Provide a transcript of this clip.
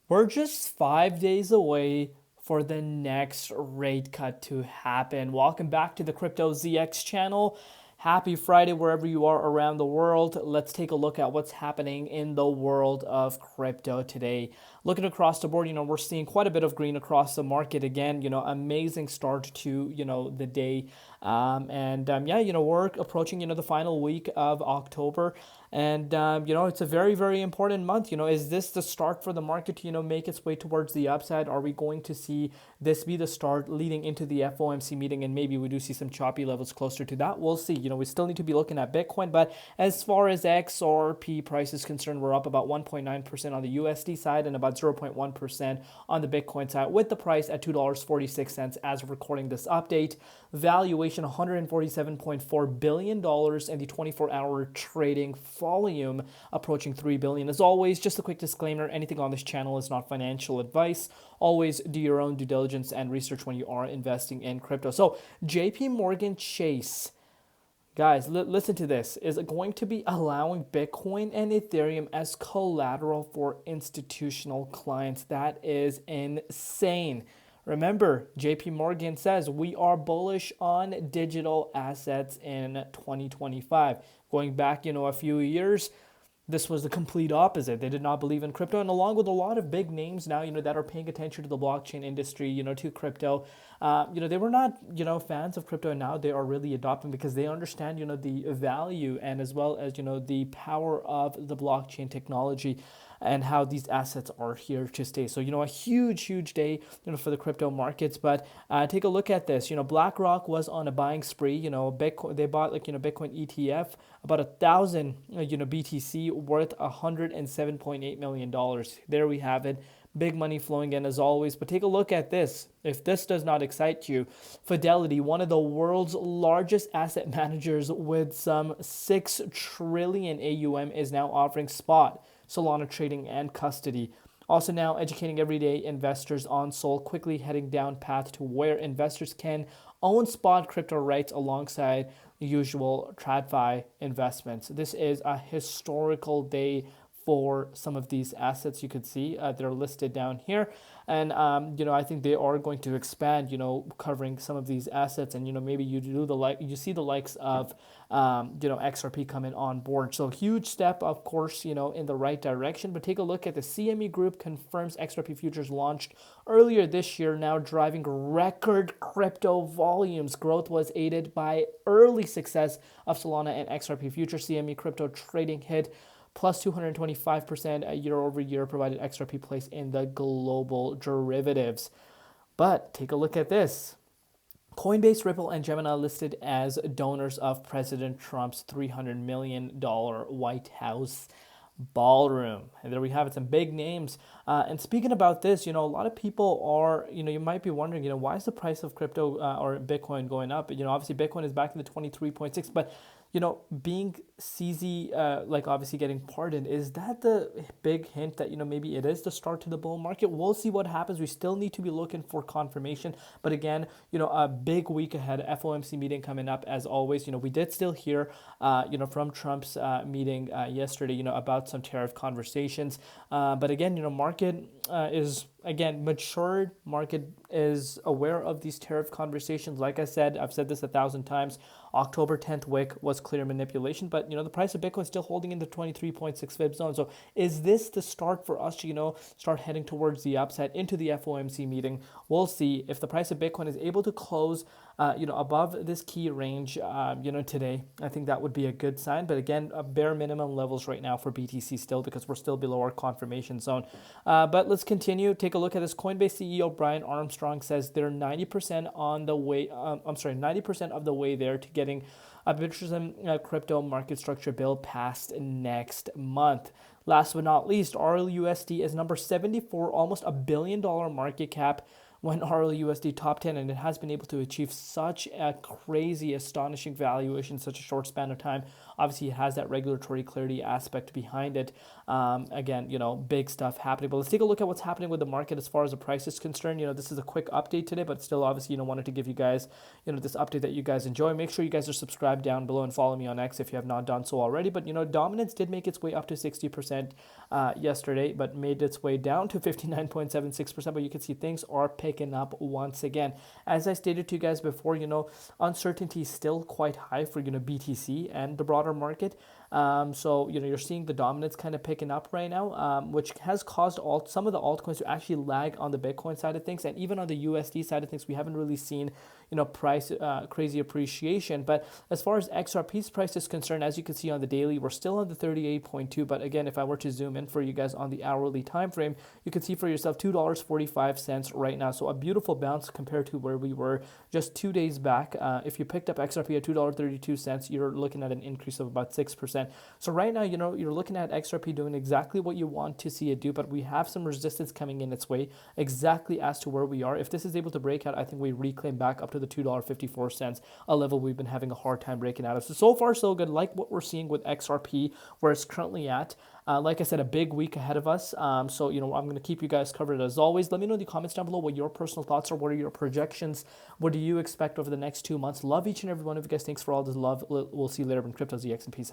We're just 5 days away for the next rate cut to happen. Welcome back to the Crypto ZX channel. Happy Friday wherever you are around the world. Let's take a look at what's happening in the world of crypto today. Looking across the board, we're seeing quite a bit of green across the market again. Amazing start to, the day. Yeah, we're approaching, the final week of October. And, it's a very, very important month. Is this the start for the market to, make its way towards the upside? Are we going to see this be the start leading into the FOMC meeting? And maybe we do see some choppy levels closer to that. We'll see. We still need to be looking at Bitcoin. But as far as XRP price is concerned, we're up about 1.9% on the USD side and about 0.1% on the Bitcoin side, with the price at $2.46 as of recording this update. Valuation $147.4 billion, and the 24-hour trading volume approaching $3 billion. As always, just a quick disclaimer, anything on this channel is not financial advice. Always do your own due diligence and research when you are investing in crypto. So JP Morgan Chase, guys, listen to this, is going to be allowing Bitcoin and Ethereum as collateral for institutional clients. That is insane. Remember, JP Morgan says we are bullish on digital assets in 2025. Going back, a few years, this was the complete opposite. They did not believe in crypto, and along with a lot of big names now, that are paying attention to the blockchain industry, to crypto, they were not, fans of crypto, and now they are really adopting because they understand, the value and as well as, the power of the blockchain technology and how these assets are here to stay. So, a huge, huge day, for the crypto markets. But take a look at this. BlackRock was on a buying spree. Bitcoin, they bought Bitcoin ETF, about 1,000, BTC worth $107.8 million. There we have it. Big money flowing in as always. But take a look at this. If this does not excite you, Fidelity, one of the world's largest asset managers with some 6 trillion AUM, is now offering spot Solana trading and custody. Also now educating everyday investors on Sol, quickly heading down path to where investors can own spot crypto rights alongside usual TradFi investments. This is a historical day for some of these assets. You could see they're listed down here, and I think they are going to expand, covering some of these assets, and maybe you see the likes of XRP coming on board. So huge step, of course, in the right direction. But take a look at the CME Group confirms XRP futures launched earlier this year, now driving record crypto volumes. Growth was aided by early success of Solana and XRP futures. CME crypto trading hit plus 225% year over year, provided XRP place in the global derivatives. But take a look at this. Coinbase, Ripple, and Gemini listed as donors of President Trump's $300 million White House ballroom. And there we have it, some big names. And speaking about this, a lot of people are, you might be wondering, why is the price of crypto or Bitcoin going up? Obviously Bitcoin is back in the 23.6, but being CZ, obviously getting pardoned, is that the big hint that, maybe it is the start to the bull market? We'll see what happens. We still need to be looking for confirmation. But again, a big week ahead, FOMC meeting coming up as always. We did still hear, from Trump's meeting yesterday, about some tariff conversations. But again, market is, again, matured. Market is aware of these tariff conversations. Like I said, I've said this 1,000 times. October 10th wick was clear manipulation, but the price of Bitcoin is still holding in the 23.6 fib zone. So is this the start for us to start heading towards the upside into the FOMC meeting? We'll see. If the price of Bitcoin is able to close above this key range today, I think that would be a good sign. But again, bare minimum levels right now for BTC still, because we're still below our confirmation zone. But let's continue. Take a look at this. Coinbase CEO Brian Armstrong says they're 90% on the way. 90% of the way there to getting a Bitcoin crypto market structure bill passed next month. Last but not least, RLUSD is number 74, almost $1 billion market cap, went RLUSD top 10, and it has been able to achieve such a crazy, astonishing valuation in such a short span of time. Obviously, it has that regulatory clarity aspect behind it. Again, big stuff happening. But let's take a look at what's happening with the market as far as the price is concerned. This is a quick update today, but still, obviously, wanted to give you guys, this update that you guys enjoy. Make sure you guys are subscribed down below and follow me on X if you have not done so already. But, dominance did make its way up to 60% yesterday, but made its way down to 59.76%. But you can see things are picking up once again. As I stated to you guys before, uncertainty is still quite high for, BTC and the broader market. So, you're seeing the dominance kind of picking up right now, which has caused some of the altcoins to actually lag on the Bitcoin side of things. And even on the USD side of things, we haven't really seen, price crazy appreciation. But as far as XRP's price is concerned, as you can see on the daily, we're still on the 38.2. But again, if I were to zoom in for you guys on the hourly time frame, you can see for yourself $2.45 right now. So a beautiful bounce compared to where we were just 2 days back. If you picked up XRP at $2.32, you're looking at an increase of about 6%. So right now, you're looking at XRP doing exactly what you want to see it do, but we have some resistance coming in its way exactly as to where we are. If this is able to break out, I think we reclaim back up to the $2.54, a level we've been having a hard time breaking out of. So far, so good. Like what we're seeing with XRP, where it's currently at. Like I said, a big week ahead of us. So, I'm going to keep you guys covered as always. Let me know in the comments down below what your personal thoughts are. What are your projections? What do you expect over the next 2 months? Love each and every one of you guys. Thanks for all this love. We'll see you later in Crypto ZX, and peace out.